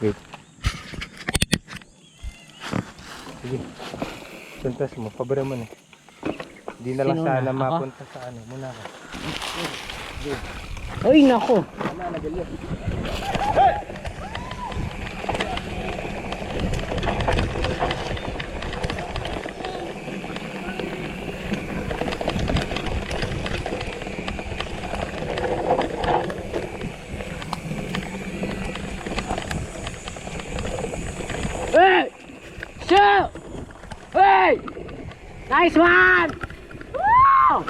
Wait. Sige. Suntas mo, pabara mo na. Hindi na lang Sino sana na? Ako? mapunta sa ano. Muna ka. Uy, nako. Hey! Shoot! Hey! Nice one! Woo!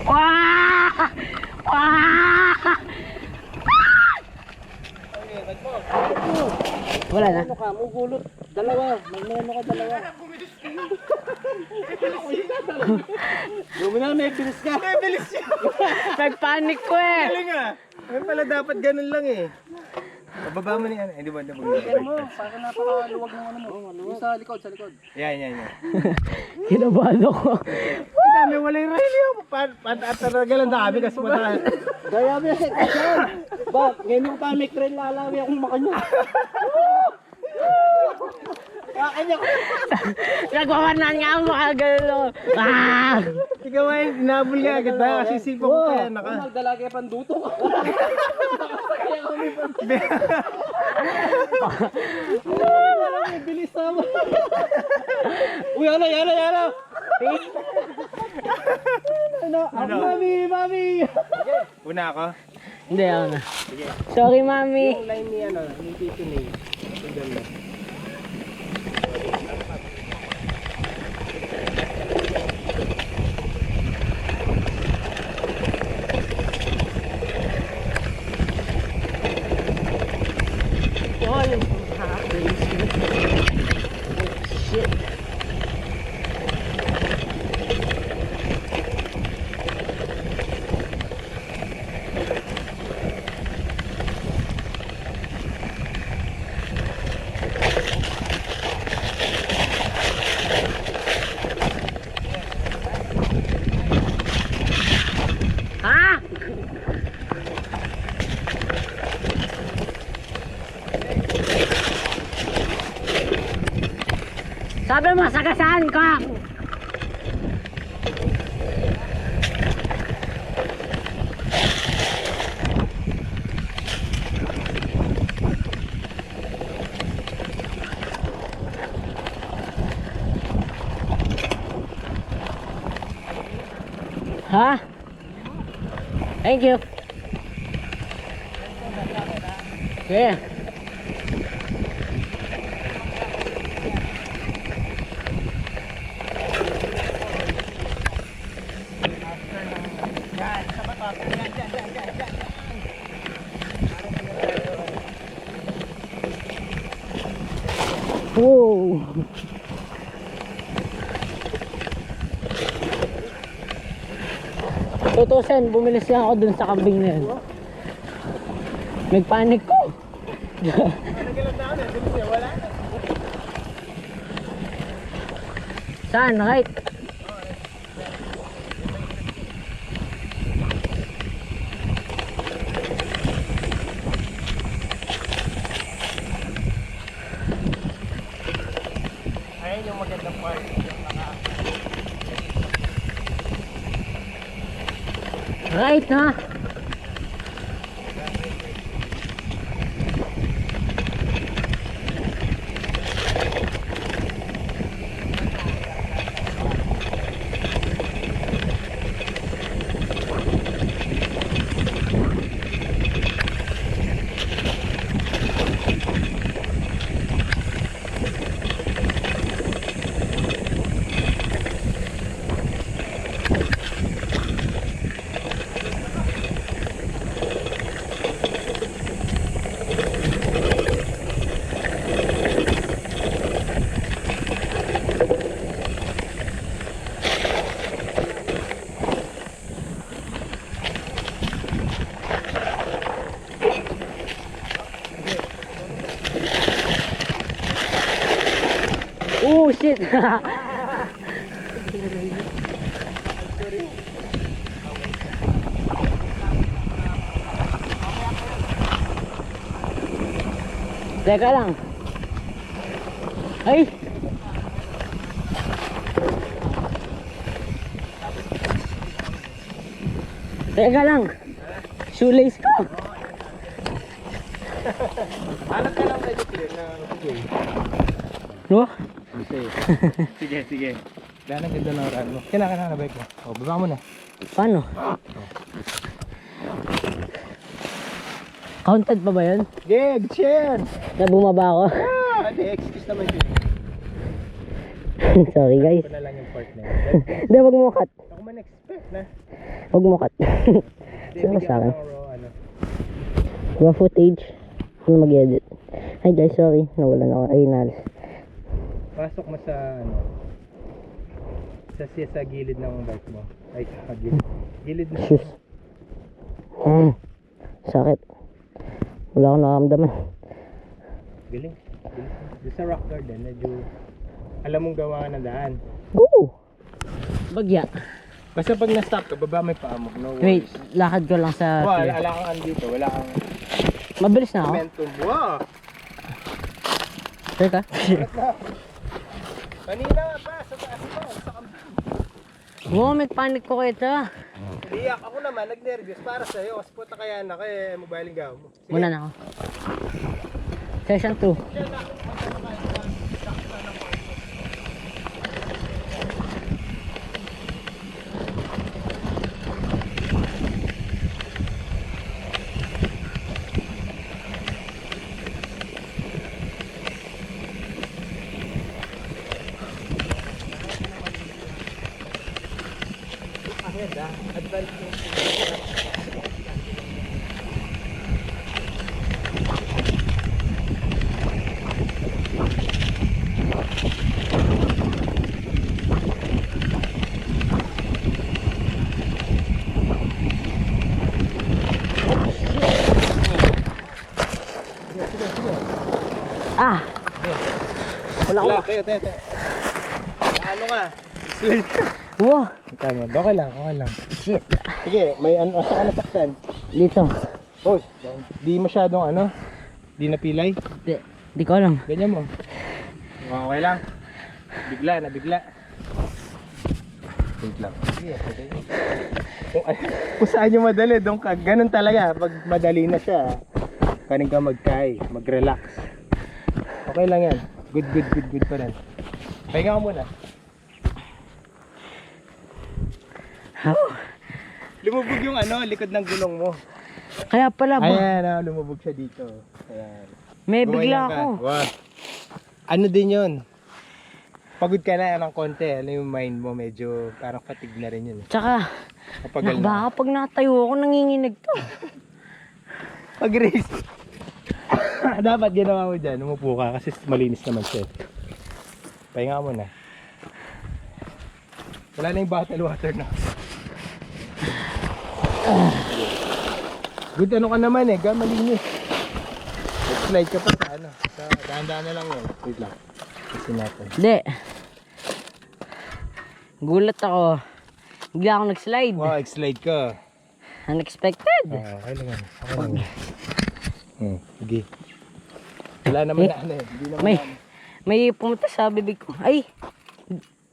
Wah! Wah! Wala na. Ano ka? Mugulot. Dalawa. Magmano ka dalawa. Lumina, may bilis ka. May bilis siya. Nagpanik ko eh. Galing ah. Ngayon pala dapat ganun lang eh. Pababa mo niya. Hindi ba? Pero mo, parang napakaluwag ng ano mo. Yung sa likod, sa likod. Yan. Kinabahan ako. Ang dami, wala yung rail yun. At talaga lang dami kasi matagal. Gaya mo yan. Asan? Ba, ngayon yung pa may trail lalawi akong makanya. Kakanya ko. Nagwawanan nga ako makagalo. Ah! Ikaw ay inabol nga agad na kasi sipa ko kaya naka. Magdala kaya panduto ka. Kaya kami may bilis naman. Uy, ano? Ano? Mami! Una ako. Hindi ako na. Sorry, mami. Yung line ni ano, ni Tito Nay. Ang ganda. Oh, yung shit. Ha? Sabi mo, sagasaan ka! Ha? Thank you. Yeah. Wow. Tutusin, bumili siya ako dun sa kambing na yun. Nagpanik ko. Saan? Right? Ayun yung magandang part. Yung naka... Right, ha? Oh shit. Teka lang. Ay! Teka lang. Shoelace ko. Hanap ka lang medyo clear na okay. No? Sige, sige. Dahil ang ganda ng run mo. Kailangan na bike mo. O, baba mo na. Paano? Counted pa ba yun? Sige, good share! Na bumaba ako? Hindi, excuse naman yun. Sorry guys. Ito na lang yung part na yun. Hindi, wag mo cut. Ako man expect na. Wag mo cut. Hindi, Sino bigyan sa akin? ko ng raw, ano. Raw footage. Ano mag-edit? Hi guys, sorry. Nawalan ako. Ay, nalis. Pasok mo sa, ano, sa gilid ng bike mo. Ay, sa gilid. Gilid na. Shoes. Sakit. Wala akong nakakamdaman. Galing. Doon sa rock garden, medyo alam mong gawa ng daan. Oo! Bagya. Basta pag na-stop ka, baba may paa mo. No Wait, worries. lakad ko lang sa... Wala kang andito. Wala kang Mabilis na ako. momentum. Wow! Teka. Kanina pa, sa taas pa. Sa kambing. Moment panic ko kayo ito. Iyak ako naman, nag-nervous para sa'yo. Kasi puta kaya na kaya mabaling gaw mo. Sige. Muna na ako. Session 2. Ah! Wala Wala, ko. tayo. Ano ka? Wow! Tama, okay lang. Shit! Sige, may ano, asa ka nasaktan? Dito. Hoy, di masyadong ano, di napilay. Di ko alam. Ganyan mo. Okay lang. Nabigla. Wait lang. Sige, okay. Kung saan yung madali, doon ka. Ganun talaga. Pag madali na siya, kanin ka mag-relax. Okay lang yan. Good pa rin. Pahinga ka muna. Lumubog yung ano, likod ng gulong mo. Kaya pala ba? Ayan, lumubog siya dito. Ayan. May bigla Gumayan ka. ako. Wow. Ano din yun? Pagod ka na ng konti. Ano yung mind mo? Medyo parang fatigue na rin yun. Tsaka, Kapagal na. baka pag natayo ako, nanginginig to. Pag race. Dapat ginawa mo dyan. Umupo ka kasi malinis naman siya. Pahinga mo na. Wala na yung bottle water na. Good ano ka naman eh. Malinis. Slide ka pa sa ano. Sa dahan-dahan na lang yun. Wait lang. Kasi natin. Hindi. Gulat ako. Bigla ako nag-slide. Wow, slide ka. Unexpected. Okay lang yan. Okay lang yan. Sige. Wala naman na ano eh. Hindi naman May, na ano. may pumunta sa bibig ko. Ay,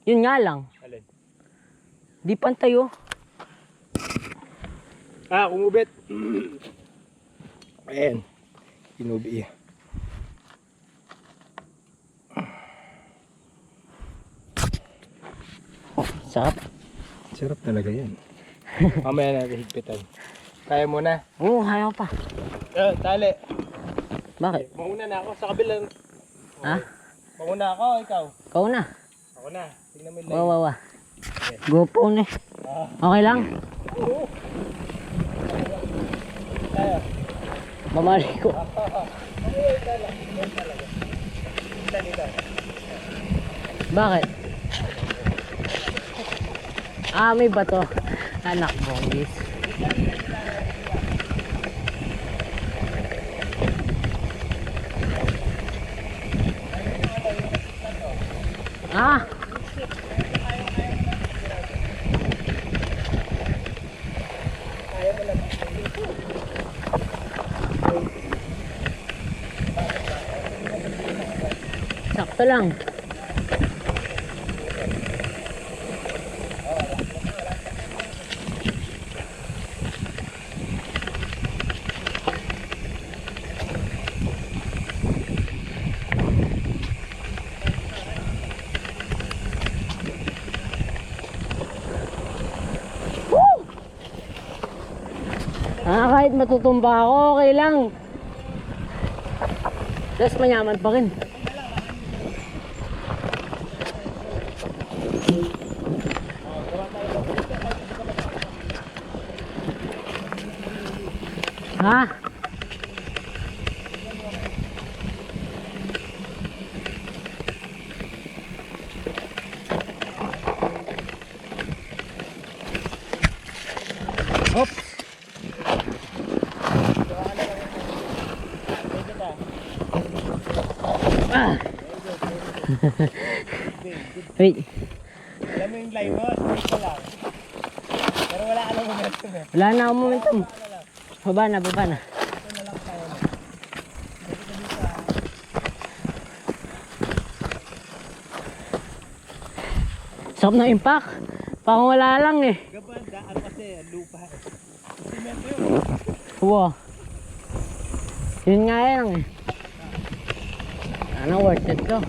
yun nga lang. Alin? Di pantayo. Kumubit. Ayan. Kinubi. Sarap. Sarap talaga yan. Mamaya natin higpitan. Kaya mo na. Oo, ayaw pa. Tali. Bakit? Mauna na ako sa kabilang. Ha? Mauna ako, ikaw. Ikaw na. Ako na. Tingnan mo yung Wow, wow, wow. GoPro na. Okay lang? Kaya. Mamari ko. Bakit? May bato. Anak bonggis. Sakto lang. Kahit matutumba ako, okay lang. Plus mayaman pa rin. Ha? Oops. Ah. Wait. Alam mo yung live mo, straight ka lang. Pero wala ka lang momentum eh. Wala na akong momentum. Baba na, baba na. Sarap ng impact. Parang wala lang eh. Gabanda, ano kasi, lupa. Wow. Yun nga yan eh. Ano, worth it to.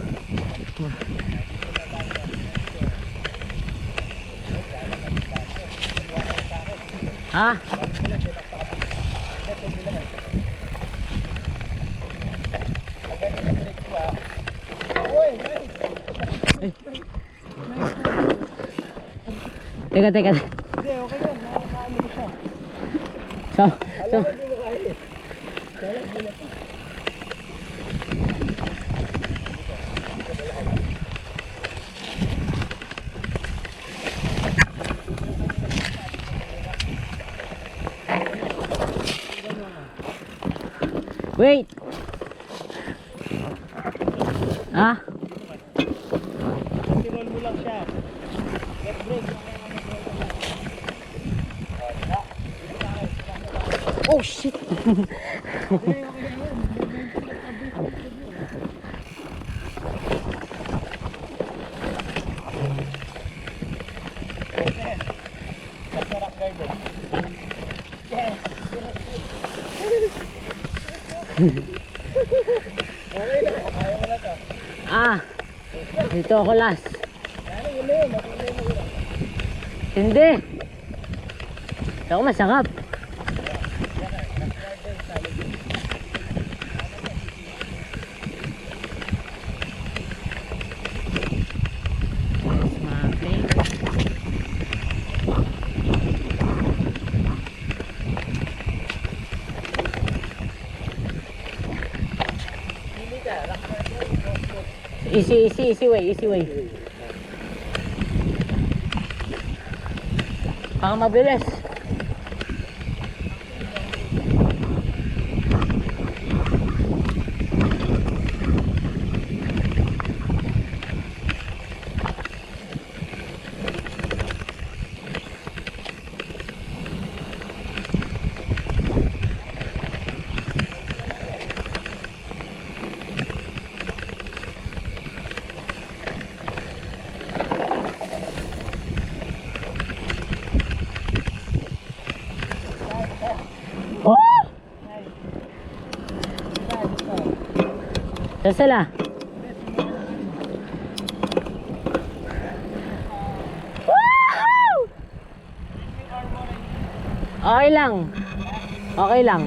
Ha? Teka, teka. Hindi, okay yun. Nakakaano ko siya. So, Hindi mo kaya eh. wait. Ha? Tirol mo lang siya. Get brake. Oh shit. Dito ako last. Hindi. Ito ako masarap. Easy way. Para mabilis. Sala. Okay lang. Okay lang.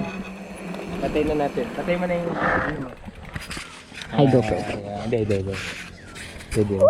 Patay na natin. Patay mo na yung... Ay, GoPro. Hindi.